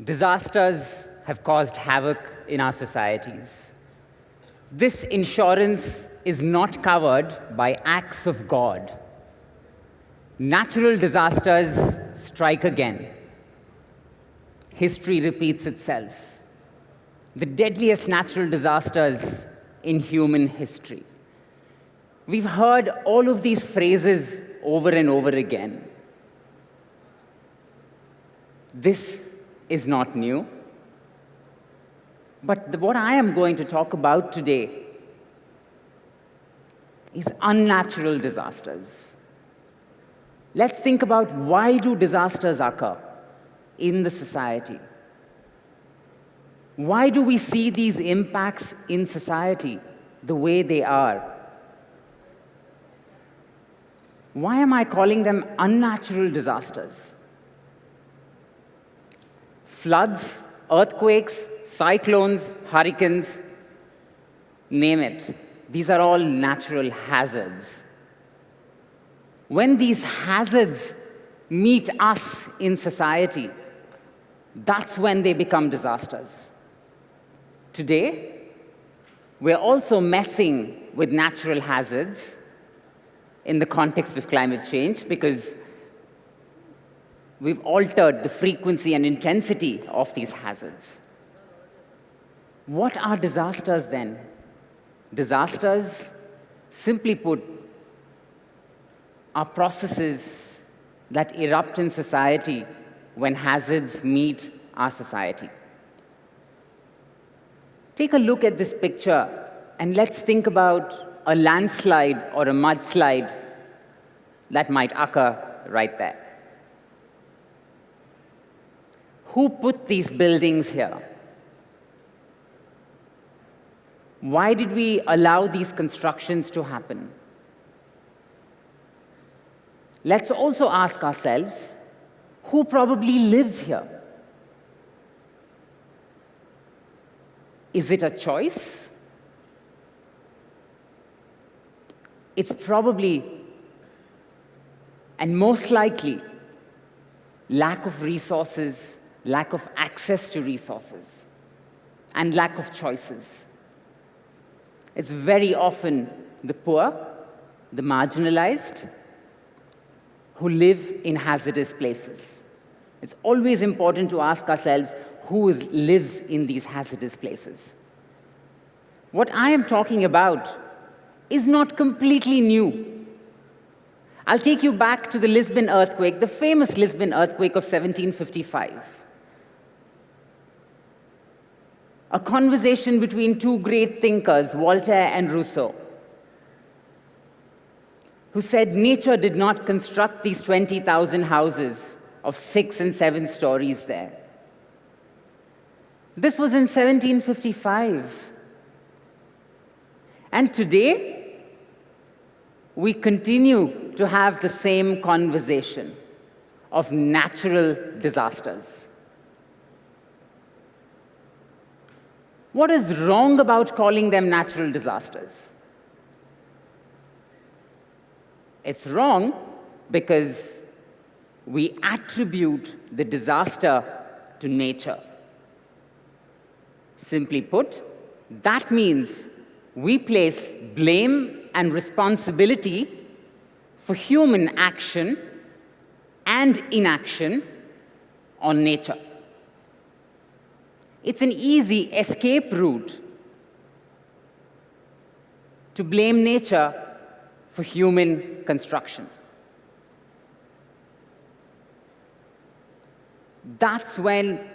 Disasters have caused havoc in our societies. This insurance is not covered by acts of God. Natural disasters strike again. History repeats itself. The deadliest natural disasters in human history. We've heard all of these phrases over and over again. This is not new. But what I am going to talk about today is unnatural disasters. Let's think about why do disasters occur in the society? Why do we see these impacts in society the way they are? Why am I calling them unnatural disasters? Floods, earthquakes, cyclones, hurricanes, name it. These are all natural hazards. When these hazards meet us in society, that's when they become disasters. Today, we're also messing with natural hazards in the context of climate change because we've altered the frequency and intensity of these hazards. What are disasters then? Disasters, simply put, are processes that erupt in society when hazards meet our society. Take a look at this picture and let's think about a landslide or a mudslide that might occur right there. Who put these buildings here? Why did we allow these constructions to happen? Let's also ask ourselves, who probably lives here? Is it a choice? It's probably, and most likely, lack of resources, lack of access to resources, and lack of choices. It's very often the poor, the marginalized, who live in hazardous places. It's always important to ask ourselves who lives in these hazardous places. What I am talking about is not completely new. I'll take you back to the Lisbon earthquake, the famous Lisbon earthquake of 1755. A conversation between two great thinkers, Voltaire and Rousseau, who said nature did not construct these 20,000 houses of 6 and 7 stories there. This was in 1755. And today, we continue to have the same conversation of natural disasters. What is wrong about calling them natural disasters? It's wrong because we attribute the disaster to nature. Simply put, that means we place blame and responsibility for human action and inaction on nature. It's an easy escape route to blame nature for human construction. That's when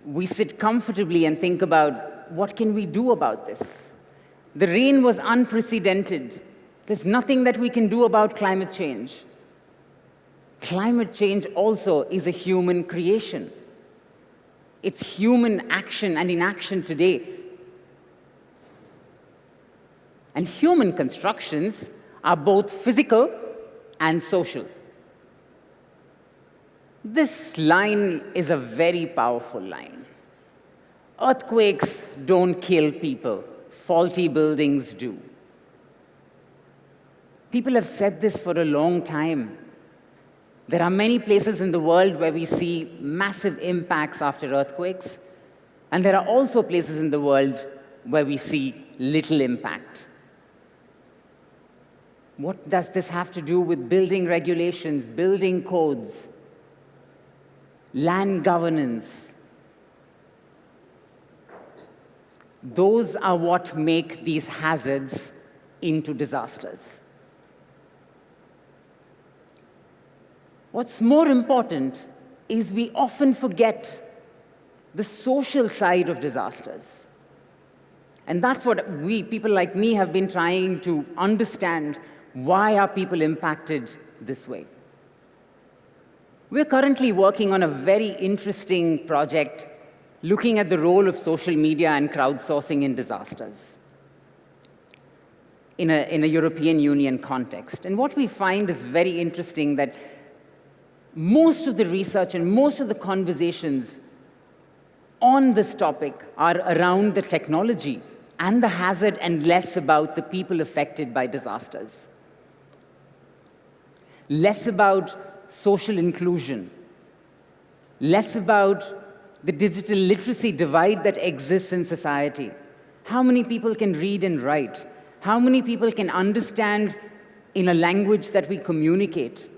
we sit comfortably and think about, what can we do about this? The rain was unprecedented. There's nothing that we can do about climate change. Climate change also is a human creation. It's human action and inaction today. And human constructions are both physical and social. This line is a very powerful line. Earthquakes don't kill people. Faulty buildings do. People have said this for a long time. There are many places in the world where we see massive impacts after earthquakes, and there are also places in the world where we see little impact. What does this have to do with building regulations, building codes, land governance? Those are what make these hazards into disasters. What's more important is we often forget the social side of disasters. And that's what we, people like me, have been trying to understand. Why are people impacted this way? We're currently working on a very interesting project looking at the role of social media and crowdsourcing in disasters in a European Union context. And what we find is very interesting, that most of the research and most of the conversations on this topic are around the technology and the hazard and less about the people affected by disasters. Less about social inclusion, less about the digital literacy divide that exists in society. How many people can read and write? How many people can understand in a language that we communicate?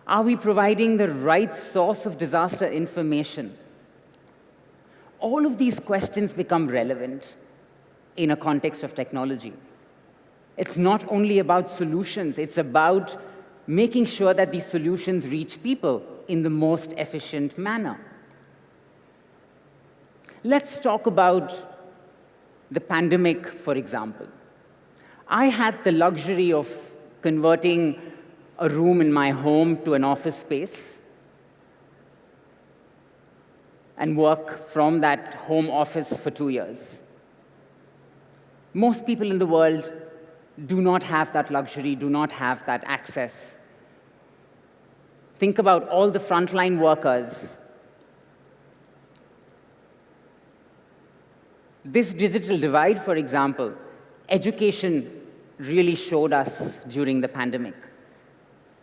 Are we providing the right source of disaster information? All of these questions become relevant in a context of technology. It's not only about solutions, it's about making sure that these solutions reach people in the most efficient manner. Let's talk about the pandemic, for example. I had the luxury of converting a room in my home to an office space and work from that home office for 2 years. Most people in the world do not have that luxury, do not have that access. Think about all the frontline workers. This digital divide, for example, education really showed us during the pandemic.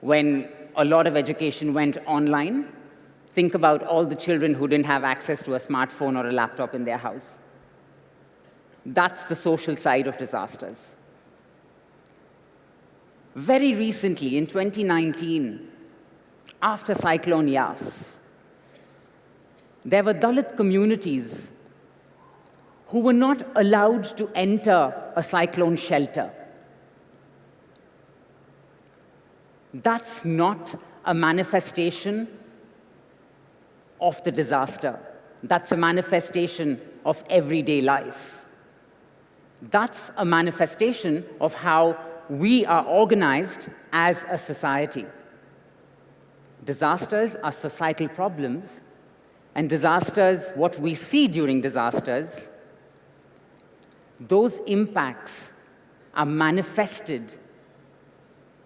When a lot of education went online, think about all the children who didn't have access to a smartphone or a laptop in their house. That's the social side of disasters. Very recently, in 2019, after Cyclone Yas, there were Dalit communities who were not allowed to enter a cyclone shelter. That's not a manifestation of the disaster. That's a manifestation of everyday life. That's a manifestation of how we are organized as a society. Disasters are societal problems, and disasters, what we see during disasters, those impacts are manifested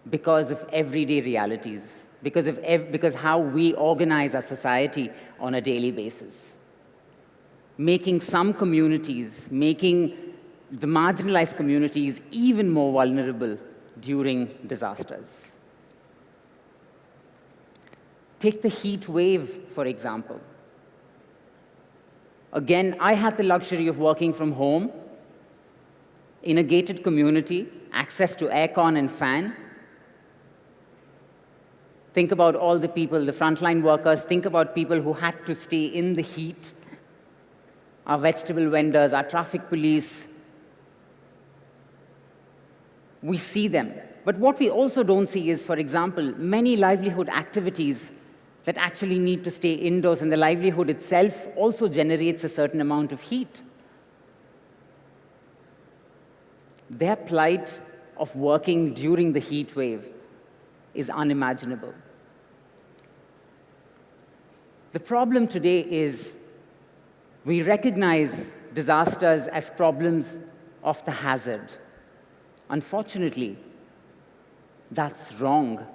because of everyday realities, because how we organize our society on a daily basis. Making some communities, making the marginalized communities even more vulnerable during disasters. Take the heat wave, for example. Again, I had the luxury of working from home in a gated community, access to aircon and fan. Think about all the people, the frontline workers. Think about people who had to stay in the heat. Our vegetable vendors, our traffic police. We see them. But what we also don't see is, for example, many livelihood activities that actually need to stay indoors, and the livelihood itself also generates a certain amount of heat. Their plight of working during the heat wave is unimaginable. The problem today is we recognize disasters as problems of the hazard. Unfortunately, that's wrong.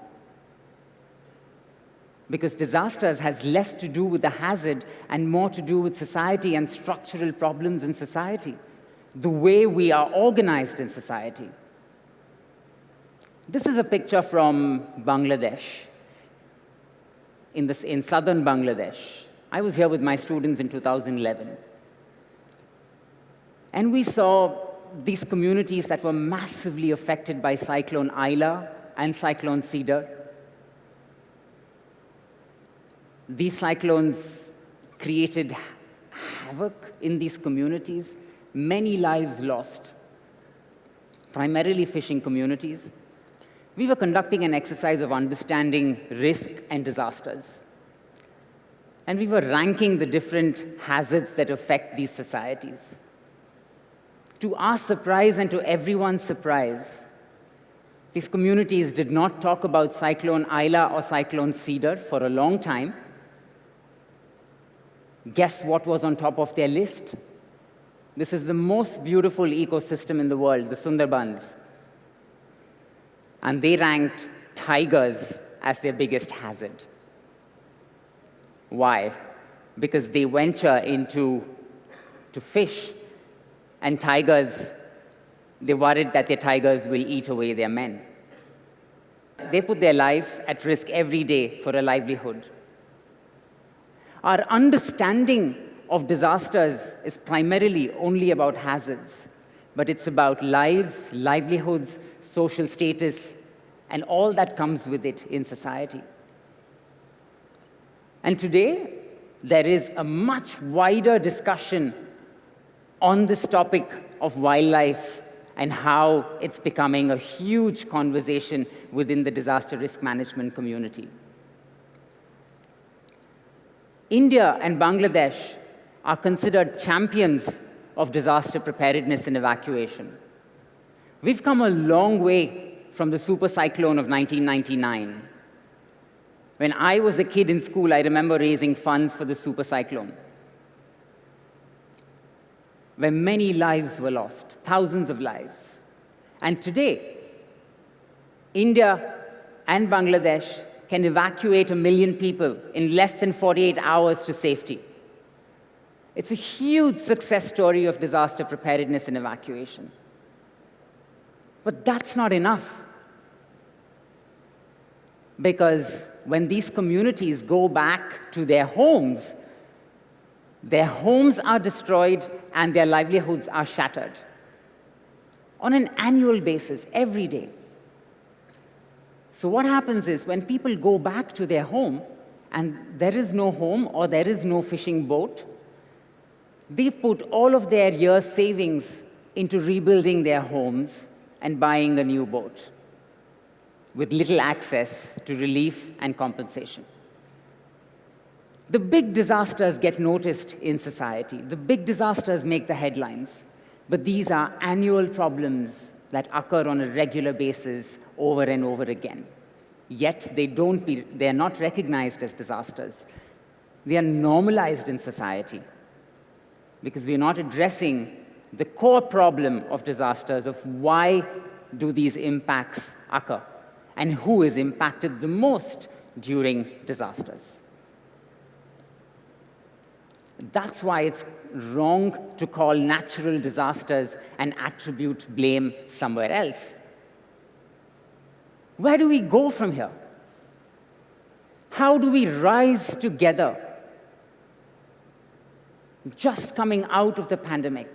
Because disasters has less to do with the hazard and more to do with society and structural problems in society, the way we are organized in society. This is a picture from Bangladesh. in southern Bangladesh. I was here with my students in 2011. And we saw these communities that were massively affected by Cyclone Aila and Cyclone Cedar. These cyclones created havoc in these communities, many lives lost, primarily fishing communities. We were conducting an exercise of understanding risk and disasters. And we were ranking the different hazards that affect these societies. To our surprise and to everyone's surprise, these communities did not talk about Cyclone Aila or Cyclone Cedar for a long time. Guess what was on top of their list? This is the most beautiful ecosystem in the world, the Sundarbans. And they ranked tigers as their biggest hazard. Why? Because they venture to fish, and tigers, they're worried that their tigers will eat away their men. They put their life at risk every day for a livelihood. Our understanding of disasters is primarily only about hazards, but it's about lives, livelihoods, social status, and all that comes with it in society. And today, there is a much wider discussion on this topic of wildlife and how it's becoming a huge conversation within the disaster risk management community. India and Bangladesh are considered champions of disaster preparedness and evacuation. We've come a long way from the super cyclone of 1999. When I was a kid in school, I remember raising funds for the super cyclone, where many lives were lost, thousands of lives. And today, India and Bangladesh can evacuate 1 million people in less than 48 hours to safety. It's a huge success story of disaster preparedness and evacuation. But that's not enough. Because when these communities go back to their homes are destroyed and their livelihoods are shattered on an annual basis, every day. So what happens is when people go back to their home and there is no home or there is no fishing boat, they put all of their year's savings into rebuilding their homes and buying a new boat with little access to relief and compensation. The big disasters get noticed in society. The big disasters make the headlines. But these are annual problems that occur on a regular basis over and over again. Yet they're not recognized as disasters. They are normalized in society because we're not addressing the core problem of disasters, of why do these impacts occur and who is impacted the most during disasters. That's why it's wrong to call natural disasters and attribute blame somewhere else. Where do we go from here? How do we rise together? Just coming out of the pandemic,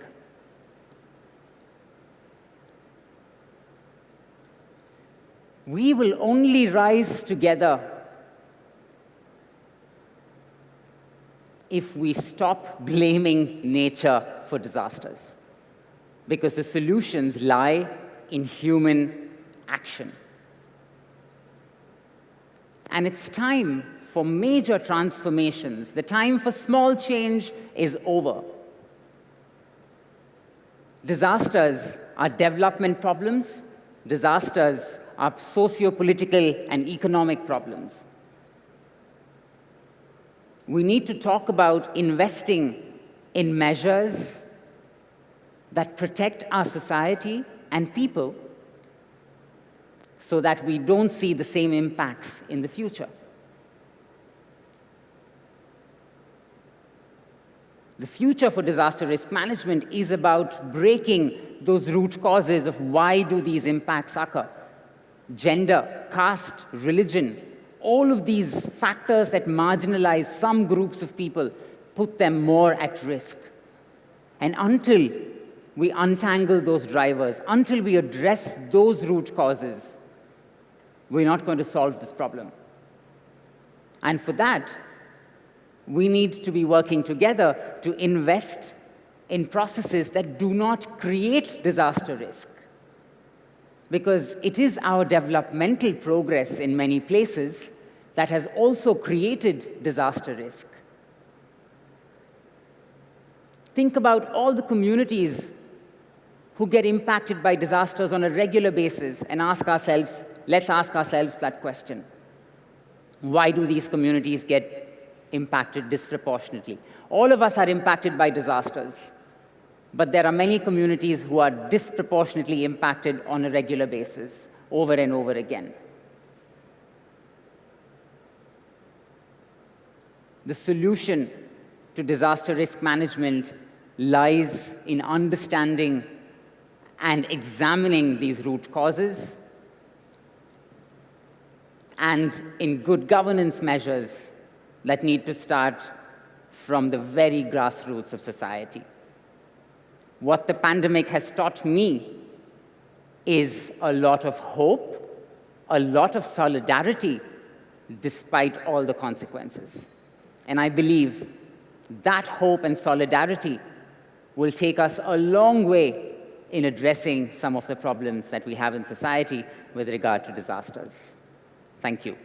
we will only rise together if we stop blaming nature for disasters, because the solutions lie in human action. And it's time for major transformations. The time for small change is over. Disasters are development problems. Disasters are socio-political and economic problems. We need to talk about investing in measures that protect our society and people so that we don't see the same impacts in the future. The future for disaster risk management is about breaking those root causes of why do these impacts occur. Gender, caste, religion, all of these factors that marginalize some groups of people put them more at risk. And until we untangle those drivers, until we address those root causes, we're not going to solve this problem. And for that, we need to be working together to invest in processes that do not create disaster risk. Because it is our developmental progress in many places that has also created disaster risk. Think about all the communities who get impacted by disasters on a regular basis and let's ask ourselves that question. Why do these communities get impacted disproportionately? All of us are impacted by disasters, but there are many communities who are disproportionately impacted on a regular basis, over and over again. The solution to disaster risk management lies in understanding and examining these root causes, and in good governance measures that need to start from the very grassroots of society. What the pandemic has taught me is a lot of hope, a lot of solidarity, despite all the consequences. And I believe that hope and solidarity will take us a long way in addressing some of the problems that we have in society with regard to disasters. Thank you.